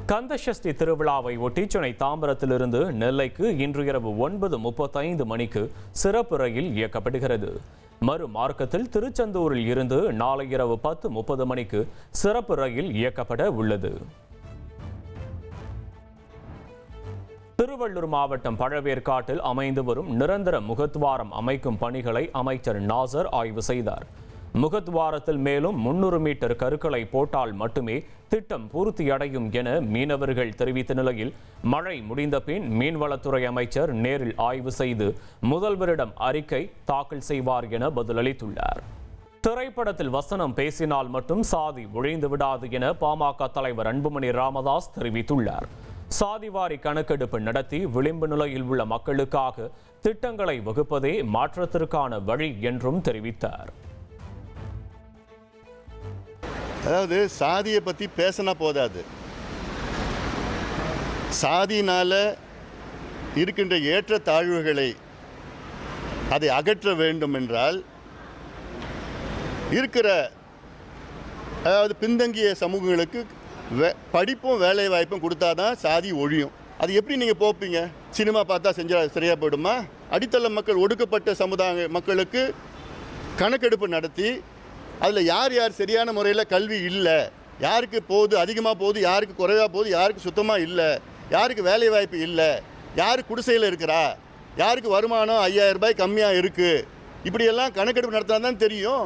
கந்தசஷ்டி திருவிழாவை ஒட்டி சென்னை தாம்பரத்திலிருந்து நெல்லைக்கு இன்று இரவு 9:35 மணிக்கு சிறப்பு ரயில் இயக்கப்படுகிறது. மறு மார்க்கத்தில் திருச்செந்தூரில் இருந்து நாளை இரவு 10:30 மணிக்கு சிறப்பு ரயில் இயக்கப்பட உள்ளது. திருவள்ளூர் மாவட்டம் பழவேற்காட்டில் அமைந்து வரும் நிரந்தர முகத்வாரம் அமைக்கும் பணிகளை அமைச்சர் நாசர் ஆய்வு செய்தார். முகத்வாரத்தில் மேலும் 300 மீட்டர் கற்களை போட்டால் மட்டுமே திட்டம் பூர்த்தியடையும் என மீனவர்கள் தெரிவித்த நிலையில் மழை முடிந்த பின் மீன்வளத்துறை அமைச்சர் நேரில் ஆய்வு செய்து முதல்வரிடம் அறிக்கை தாக்கல் செய்வார் என பதிலளித்துள்ளார். திரைப்படத்தில் வசனம் பேசினால் மட்டும் சாதி ஒழிந்து விடாது என பாமக தலைவர் அன்புமணி ராமதாஸ் தெரிவித்துள்ளார். சாதிவாரி கணக்கெடுப்பு நடத்தி விளிம்பு நிலையில் உள்ள மக்களுக்காக திட்டங்களை வகுப்பதே மாற்றத்திற்கான வழி என்றும் தெரிவித்தார். அதாவது சாதியை பற்றி பேசினா போதாது, சாதியினால் இருக்கின்ற ஏற்ற தாழ்வுகளை அதை அகற்ற வேண்டும் என்றால் இருக்கிற அதாவது பின்தங்கிய சமூகங்களுக்கு படிப்பும் வேலை வாய்ப்பும் கொடுத்தா தான் சாதி ஒழியும். அது எப்படி நீங்கள் போப்பீங்க? சினிமா பார்த்தா செஞ்சால் சரியாக போயிடுமா? அடித்தள மக்கள், ஒடுக்கப்பட்ட சமுதாய மக்களுக்கு கணக்கெடுப்பு நடத்தி அதில் யார் யார் சரியான முறையில் கல்வி இல்லை, யாருக்கு போகுது அதிகமாக போகுது, யாருக்கு குறைவாக போகுது, யாருக்கு சுத்தமாக இல்லை, யாருக்கு வேலை வாய்ப்பு இல்லை, யார் குடிசையில் இருக்கிறா, யாருக்கு வருமானம் 5000 ரூபாய் கம்மியாக இருக்குது, இப்படியெல்லாம் கணக்கெடுப்பு நடத்தினா தான் தெரியும்.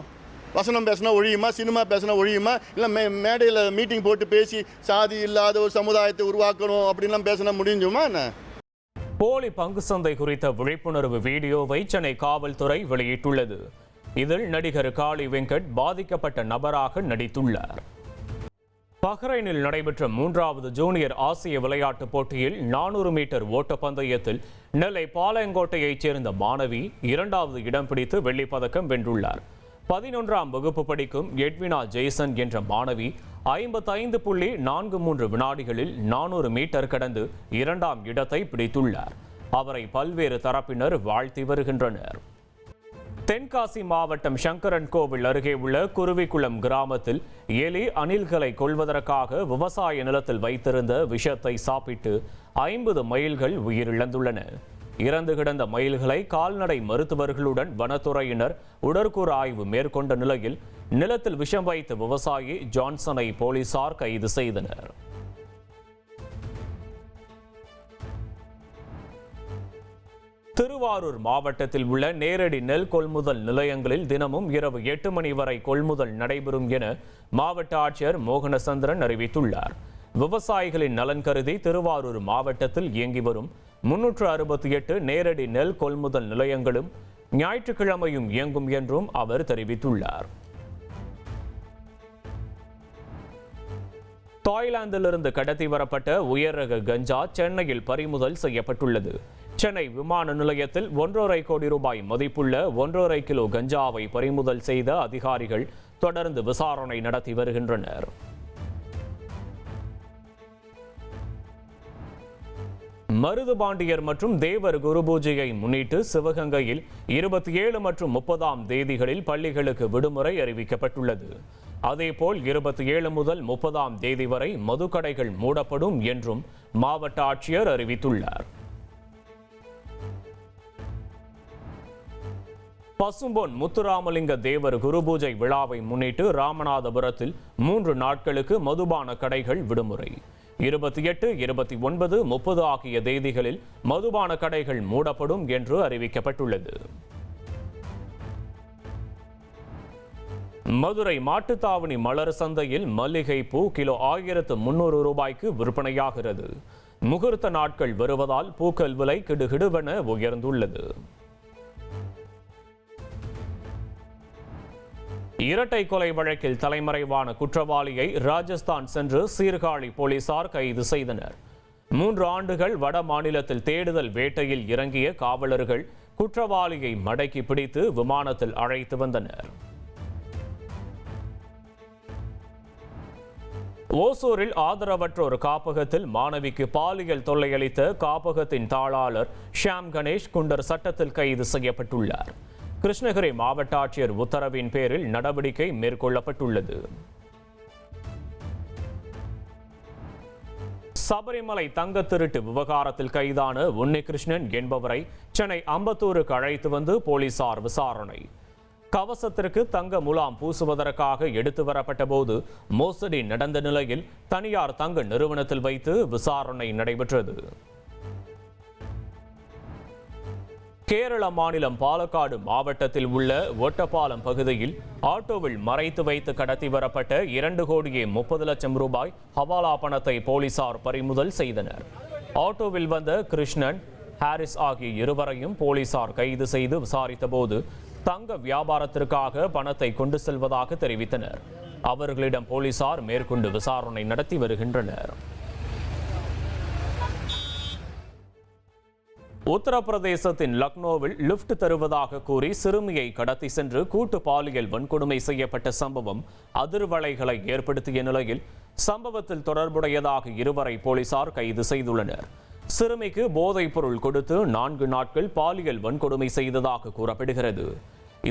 வசனம் பேசினா ஒழியுமா, சினிமா பேசினா ஒழியுமா, இல்லை மேடையில் மீட்டிங் போட்டு பேசி சாதி இல்லாத ஒரு சமுதாயத்தை உருவாக்கணும் அப்படின்லாம் பேசினா முடிஞ்சுமா என்ன? போலி பங்கு சந்தை குறித்த விழிப்புணர்வு வீடியோவை சென்னை காவல்துறை வெளியிட்டுள்ளது. இதில் நடிகர் காளி வெங்கட் பாதிக்கப்பட்ட நபராக நடித்துள்ளார். பஹ்ரைனில் நடைபெற்ற 3வது ஜூனியர் ஆசிய விளையாட்டுப் போட்டியில் 400 மீட்டர் ஓட்டப்பந்தயத்தில் நெல்லை பாளையங்கோட்டையைச் சேர்ந்த மாணவி 2வது இடம் பிடித்து வெள்ளிப்பதக்கம் வென்றுள்ளார். 11ஆம் வகுப்பு படிக்கும் எட்வினா ஜெய்சன் என்ற மாணவி 55.43 வினாடிகளில் 400 மீட்டர் கடந்து 2ஆம் இடத்தை பிடித்துள்ளார். அவரை பல்வேறு தரப்பினர் வாழ்த்தி வருகின்றனர். தென்காசி மாவட்டம் சங்கரன் கோவில் அருகே உள்ள குருவிக்குளம் கிராமத்தில் எலி அணில்களை கொல்வதற்காக விவசாய நிலத்தில் வைத்திருந்த விஷத்தை சாப்பிட்டு 50 மயில்கள் உயிரிழந்துள்ளன. இறந்து கிடந்த மயில்களை கால்நடை மருத்துவர்களுடன் வனத்துறையினர் உடற்கூறு ஆய்வு மேற்கொண்ட நிலையில் நிலத்தில் விஷம் வைத்த விவசாயி ஜான்சனை போலீசார் கைது செய்தனர். திருவாரூர் மாவட்டத்தில் உள்ள நேரடி நெல் கொள்முதல் நிலையங்களில் தினமும் இரவு 8 மணி வரை கொள்முதல் நடைபெறும் என மாவட்ட ஆட்சியர் மோகனசந்திரன் அறிவித்துள்ளார். விவசாயிகளின் நலன் கருதி திருவாரூர் மாவட்டத்தில் இயங்கி வரும் 368 நேரடி நெல் கொள்முதல் நிலையங்களும் ஞாயிற்றுக்கிழமையும் இயங்கும் என்றும் அவர் தெரிவித்துள்ளார். தாய்லாந்திலிருந்து கடத்தி வரப்பட்ட உயர் ரக கஞ்சா சென்னையில் பறிமுதல் செய்யப்பட்டுள்ளது. சென்னை விமான நிலையத்தில் 1.5 கோடி ரூபாய் மதிப்புள்ள 1.5 கிலோ கஞ்சாவை பறிமுதல் செய்த அதிகாரிகள் தொடர்ந்து விசாரணை நடத்தி வருகின்றனர். மருதுபாண்டியர் மற்றும் தேவர் குரு பூஜையை முன்னிட்டு சிவகங்கையில் 27 மற்றும் 30ஆம் தேதிகளில் பள்ளிகளுக்கு விடுமுறை அறிவிக்கப்பட்டுள்ளது. அதேபோல் 27 முதல் 30ஆம் தேதி வரை மதுக்கடைகள் மூடப்படும் என்றும் மாவட்ட ஆட்சியர் அறிவித்துள்ளார். பசும்பொன் முத்துராமலிங்க தேவர் குருபூஜை விழாவை முன்னிட்டு ராமநாதபுரத்தில் 3 நாட்களுக்கு மதுபான கடைகள் விடுமுறை. 28, 29, 30 ஆகிய தேதிகளில் மதுபான கடைகள் மூடப்படும் என்று அறிவிக்கப்பட்டுள்ளது. மதுரை மாட்டுத்தாவணி மலர் சந்தையில் மல்லிகை பூ கிலோ 1300 ரூபாய்க்கு விற்பனையாகிறது. முகூர்த்த நாட்கள் வருவதால் பூக்கள் விலை கிடுகிடுவென உயர்ந்துள்ளது. இரட்டை கொலை வழக்கில் தலைமறைவான குற்றவாளியை ராஜஸ்தான் சென்று சீர்காழி போலீசார் கைது செய்தனர். 3 ஆண்டுகள் வட மாநிலத்தில் தேடுதல் வேட்டையில் இறங்கிய காவலர்கள் குற்றவாளியை மடக்கி பிடித்து விமானத்தில் அழைத்து வந்தனர். ஓசூரில் ஆதரவற்றோர் காப்பகத்தில் மாணவிக்கு பாலியல் தொல்லையளித்த காப்பகத்தின் தாளாளர் ஷியாம் கணேஷ் குண்டர் சட்டத்தில் கைது செய்யப்பட்டுள்ளார். கிருஷ்ணகிரி மாவட்ட ஆட்சியர் உத்தரவின் பேரில் நடவடிக்கை மேற்கொள்ளப்பட்டுள்ளது. சபரிமலை தங்க திருட்டு விவகாரத்தில் கைதான உன்னிகிருஷ்ணன் என்பவரை சென்னை அம்பத்தூருக்கு அழைத்து வந்து போலீசார் விசாரணை. கவசத்திற்கு தங்க முலாம் பூசுவதற்காக எடுத்து வரப்பட்ட போது மோசடி நடந்த நிலையில் தனியார் தங்க நிறுவனத்தில் வைத்து விசாரணை நடைபெற்றது. கேரள மாநிலம் பாலக்காடு மாவட்டத்தில் உள்ள ஒட்டப்பாலம் பகுதியில் ஆட்டோவில் மறைத்து வைத்து கடத்தி வரப்பட்ட 2,30,00,000 ரூபாய் ஹவாலா பணத்தை போலீசார் பறிமுதல் செய்தனர். ஆட்டோவில் வந்த கிருஷ்ணன், ஹாரிஸ் ஆகிய இருவரையும் போலீசார் கைது செய்து விசாரித்த போது தங்க வியாபாரத்திற்காக பணத்தை கொண்டு செல்வதாக தெரிவித்தனர். அவர்களிடம் போலீசார் மேற்கொண்டு விசாரணை நடத்தி வருகின்றனர். உத்தரப்பிரதேசத்தின் லக்னோவில் லிப்ட் தருவதாக கூறி சிறுமியை கடத்தி சென்று கூட்டு பாலியல் வன்கொடுமை செய்யப்பட்ட சம்பவம் அதிர்வலைகளை ஏற்படுத்திய நிலையில் சம்பவத்தில் தொடர்புடையதாக இருவரை போலீசார் கைது செய்துள்ளனர். சிறுமிக்கு போதைப் பொருள் கொடுத்து 4 நாட்கள் பாலியல் வன்கொடுமை செய்ததாக கூறப்படுகிறது.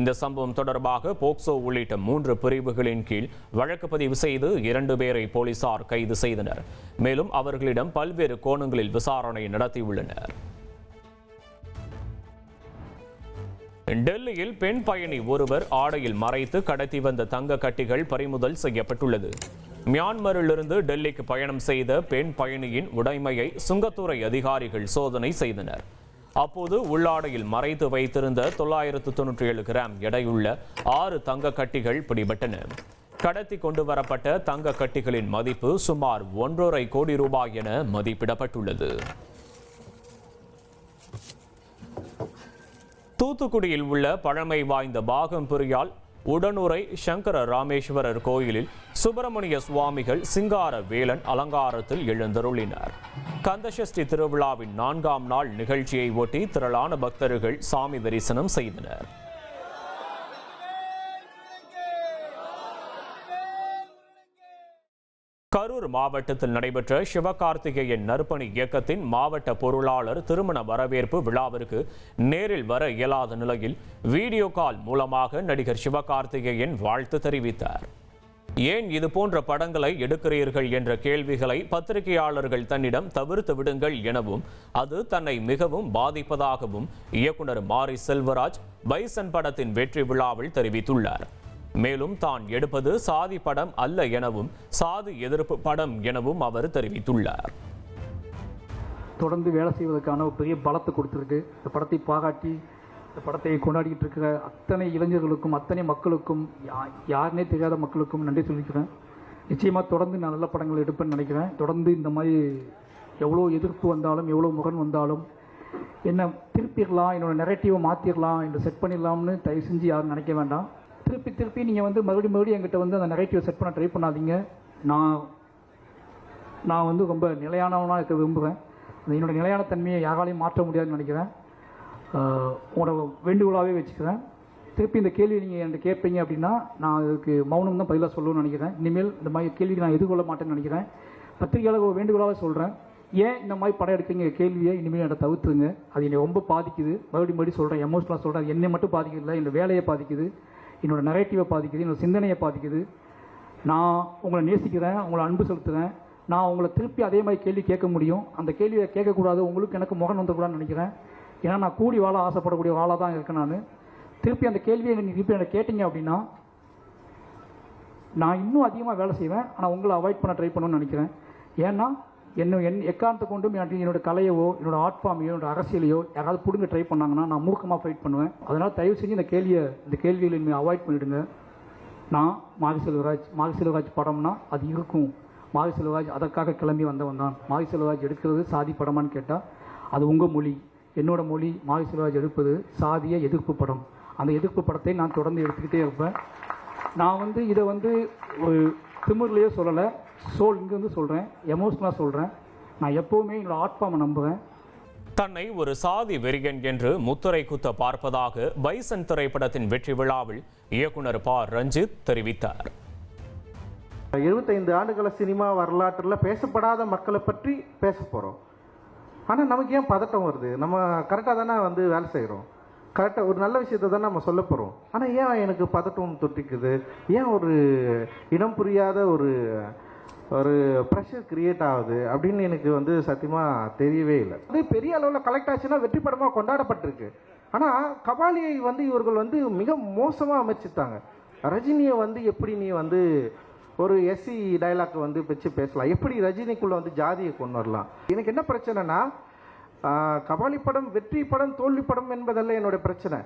இந்த சம்பவம் தொடர்பாக போக்சோ உள்ளிட்ட 3 பிரிவுகளின் கீழ் வழக்கு பதிவு செய்து 2 பேரை போலீசார் கைது செய்தனர். மேலும் அவர்களிடம் பல்வேறு கோணங்களில் விசாரணை நடத்தியுள்ளனர். டெல்லியில் பெண் பயணி ஒருவர் ஆடையில் மறைத்து கடத்தி வந்த தங்க கட்டிகள் பறிமுதல் செய்யப்பட்டுள்ளது. மியான்மரிலிருந்து டெல்லிக்கு பயணம் செய்த பெண் பயணியின் உடைமையை சுங்கத்துறை அதிகாரிகள் சோதனை செய்தனர். அப்போது உள்ளாடையில் மறைத்து வைத்திருந்த 997 கிராம் எடையுள்ள 6 தங்க கட்டிகள் பிடிபட்டன. கடத்தி கொண்டு வரப்பட்ட தங்க கட்டிகளின் மதிப்பு சுமார் 1.5 கோடி ரூபாய் என மதிப்பிடப்பட்டுள்ளது. தூத்துக்குடியில் உள்ள பழமை வாய்ந்த பாகம்பிரியால் உடனுறை சங்கர ராமேஸ்வரர் கோயிலில் சுப்பிரமணிய சுவாமிகள் சிங்கார வேலன் அலங்காரத்தில் எழுந்தருளினார். கந்தசஷ்டி திருவிழாவின் 4ஆம் நாள் நிகழ்ச்சியை ஒட்டி திரளான பக்தர்கள் சாமி தரிசனம் செய்தனர். கரூர் மாவட்டத்தில் நடைபெற்ற சிவகார்த்திகேயன் நற்பணி இயக்கத்தின் மாவட்ட பொருளாளர் திருமண வரவேற்பு விழாவிற்கு நேரில் வர இயலாத நிலையில் வீடியோ கால் மூலமாக நடிகர் சிவகார்த்திகேயன் வாழ்த்து தெரிவித்தார். ஏன் இது போன்ற படங்களை எடுக்கிறீர்கள் என்ற கேள்விகளை பத்திரிகையாளர்கள் தன்னிடம் தவிர்த்து விடுங்கள் எனவும் அது தன்னை மிகவும் பாதிப்பதாகவும் இயக்குனர் மாரி செல்வராஜ் பைசன் படத்தின் வெற்றி விழாவில் தெரிவித்துள்ளார். மேலும் தான் எடுப்பது சாதி படம் அல்ல எனவும் சாதி எதிர்ப்பு படம் எனவும் அவர் தெரிவித்துள்ளார். தொடர்ந்து வேலை செய்வதற்கான ஒரு பெரிய பலத்தை கொடுத்துருக்கு. இந்த படத்தை பாராட்டி இந்த படத்தை கொண்டாடிக்கிட்டு இருக்கிற அத்தனை இளைஞர்களுக்கும் அத்தனை மக்களுக்கும் யாருனே தெரியாத மக்களுக்கும் நன்றி சொல்லிக்கிறேன். நிச்சயமாக தொடர்ந்து நான் நல்ல படங்கள் எடுப்பேன்னு நினைக்கிறேன். தொடர்ந்து இந்த மாதிரி எவ்வளோ எதிர்ப்பு வந்தாலும் எவ்வளோ முரண் வந்தாலும் என்ன திருப்பிடலாம், என்னோடய நெரேட்டிவை மாற்றிடலாம், என்னை செட் பண்ணிடலாம்னு தயவு செஞ்சு யாரும் நினைக்க வேண்டாம். திருப்பி நீங்கள் வந்து மறுபடியும் என்கிட்ட வந்து அந்த நெரேட்டிவை செட் பண்ண ட்ரை பண்ணாதீங்க. நான் வந்து ரொம்ப நிலையானவனாக இருக்க விரும்புகிறேன். என்னோடய நிலையான தன்மையை யாராலையும் மாற்ற முடியாதுன்னு நினைக்கிறேன். உங்களோட வேண்டுகோளாகவே வச்சுக்கிறேன். திருப்பி இந்த கேள்வி நீங்கள் என்கிட்ட கேட்பீங்க அப்படின்னா நான் அதுக்கு மௌனம் தான் பதிலாக சொல்லணும்னு நினைக்கிறேன். இனிமேல் இந்த மாதிரி கேள்விக்கு நான் எதிர்கொள்ள மாட்டேன்னு நினைக்கிறேன். பத்திரிகையாளர் ஒரு வேண்டுகோளாக சொல்கிறேன், ஏன் இந்த மாதிரி படம் எடுக்கிறீங்க கேள்வியை இனிமேல் என்னை தவிர்த்துருங்க. அது என்னை ரொம்ப பாதிக்குது. மறுபடியும் சொல்கிறேன், எமோஷனலாக சொல்கிறேன். என்னை மட்டும் பாதிக்கல, என்னோடய வேலையை பாதிக்குது, என்னோடய நெரேட்டிவை பாதிக்குது, என்னோடய சிந்தனையை பாதிக்குது. நான் உங்களை நேசிக்கிறேன், உங்களை அன்பு செலுத்துகிறேன். நான் உங்களை திருப்பி அதே மாதிரி கேள்வி கேட்க முடியும். அந்த கேள்வியை கேட்கக்கூடாது, உங்களுக்கு எனக்கு முகம் வந்துக்கூடாதுன்னு நினைக்கிறேன். ஏன்னா நான் கூடி வாழ ஆசைப்படக்கூடிய வாழாக தான் இருக்கேன். நான் திருப்பி அந்த கேள்வியை நீங்கள் திருப்பி என்னை கேட்டீங்க அப்படின்னா நான் இன்னும் அதிகமாக வேலை செய்வேன். ஆனால் உங்களை அவாய்ட் பண்ண ட்ரை பண்ணணும்னு நினைக்கிறேன். ஏன்னா எக்காரணத்தை கொண்டும் என்னோடய கலையவோ என்னோடய ஆர்ட் ஃபார்மையோ என்னோட அரசியலையோ யாராவது பிடுங்க ட்ரை பண்ணாங்கன்னா நான் மூர்க்கமாக ஃபைட் பண்ணுவேன். அதனால் தயவு செஞ்சு இந்த கேள்விகளை இனிமேல் அவாய்ட் பண்ணிவிடுங்க. நான் மாரி செல்வராஜ் படம்னா அது இருக்கும். மாரி செல்வராஜ் அதற்காக கிளம்பி வந்தவன் தான். மாரி செல்வராஜ் எடுக்கிறது சாதி படமான்னு கேட்டால் அது உங்கள் மொழி. என்னோட மொழி மாரி செல்வராஜ் எடுப்பது சாதிய எதிர்ப்பு படம். அந்த எதிர்ப்பு படத்தை நான் தொடர்ந்து எடுத்துக்கிட்டே இருப்பேன். நான் வந்து இதை வந்து ஒரு திமிர்லேயே சொல்லலை, இங்கேருந்து சொல்கிறேன், எமோஷனலாக சொல்கிறேன். நான் எப்போவுமே என்னோட ஆர்ட் ஃபார்மை நம்புவேன். தன்னை ஒரு சாதி வெறியன் என்று முத்திரை குத்த பார்ப்பதாக பைசன் திரைப்படத்தின் வெற்றி விழாவில் இயக்குனர் ப. ரஞ்சித் தெரிவித்தார். 75 ஆண்டுகள சினிமா வரலாற்றில் பேசப்படாத மக்களை பற்றி பேச போகிறோம். ஆனால் நமக்கு ஏன் பதட்டம் வருது? நம்ம கரெக்டாக தானே வந்து வேலை செய்கிறோம். கரெக்டாக ஒரு நல்ல விஷயத்தை தான் நம்ம சொல்ல போகிறோம். ஆனால் ஏன் எனக்கு பதட்டம் தொட்டிக்குது? ஏன் ஒரு இனம் புரியாத ஒரு ஒரு ப்ரெஷர் கிரியேட் ஆகுது அப்படின்னு எனக்கு வந்து சத்தியமாக தெரியவே இல்லை. அது பெரிய அளவில் கலெக்ட் ஆச்சுன்னா வெற்றி படமாக கொண்டாடப்பட்டிருக்கு. ஆனால் கபாலியை வந்து இவர்கள் வந்து மிக மோசமாக அமைச்சிட்டாங்க. ரஜினியை வந்து எப்படி நீ வந்து ஒரு எஸ்சி டைலாக் வந்து வச்சு பேசலாம், எப்படி ரஜினிக்குள்ளே வந்து ஜாதியை கொண்டு வரலாம். எனக்கு என்ன பிரச்சனைனா, கபாலி படம் வெற்றி படம் தோல்வி படம் என்பதல்ல என்னோட பிரச்சனை.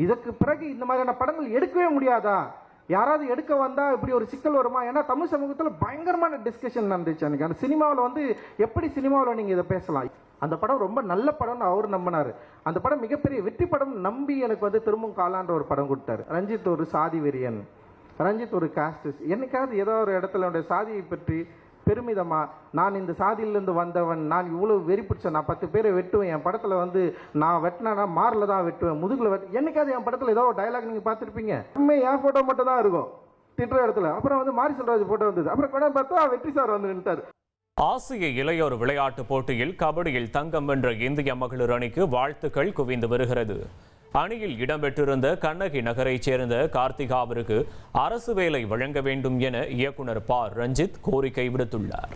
இதற்கு பிறகு இந்த மாதிரியான படங்கள் எடுக்கவே முடியாதா, யாராவது எடுக்க வந்தால் இப்படி ஒரு சிக்கல் வருமா? ஏன்னா தமிழ் சமூகத்தில் பயங்கரமான டிஸ்கஷன் நடந்துச்சு அன்றைக்கி. அந்த சினிமாவில் வந்து எப்படி சினிமாவில் நீங்கள் இதை பேசலாம். அந்த படம் ரொம்ப நல்ல படம்னு அவர் நம்பினார். அந்த படம் மிகப்பெரிய வெற்றி படம் நம்பி எனக்கு வந்து திரும்பவும் காலான்ற ஒரு படம் கொடுத்தாரு. ரஞ்சித் ஒரு சாதி வெறியன், ரஞ்சித் ஒரு காஸ்டிஸ்ட். என்னைக்காவது ஏதோ ஒரு இடத்துல என்னுடைய சாதியை பற்றி பெருமிதமா, நான் இந்த சாதியிலேருந்து வந்தவன், நான் இவ்வளோ வெறி பிடிச்சேன், நான் 10 பேரை வெட்டுவேன், என் படத்தில் வந்து நான் வெட்டினா மாரில் தான் வெட்டுவேன், முதுகில் என்னைக்காவது என் படத்தில் ஏதோ ஒரு டைலாக் நீங்கள் பார்த்துருப்பீங்க. உண்மை என் ஃபோட்டோ மட்டும் தான் இருக்கும் திட்டுற இடத்துல. அப்புறம் வந்து மாரி செல்வராஜ் ஃபோட்டோ வந்தது. அப்புறம் கூட பார்த்தா வெற்றி சார் வந்து நின்ட்டார். ஆசிய இளையோர் விளையாட்டுப் போட்டியில் கபடியில் தங்கம் வென்ற இந்திய மகளிர் அணிக்கு வாழ்த்துக்கள் குவிந்து வருகிறது. அணியில் இடம்பெற்றிருந்த கண்ணகி நகரைச் சேர்ந்த கார்த்திகாவிற்கு அரசு வேலை வழங்க வேண்டும் என இயக்குனர் ப. ரஞ்சித் கோரிக்கை விடுத்துள்ளார்.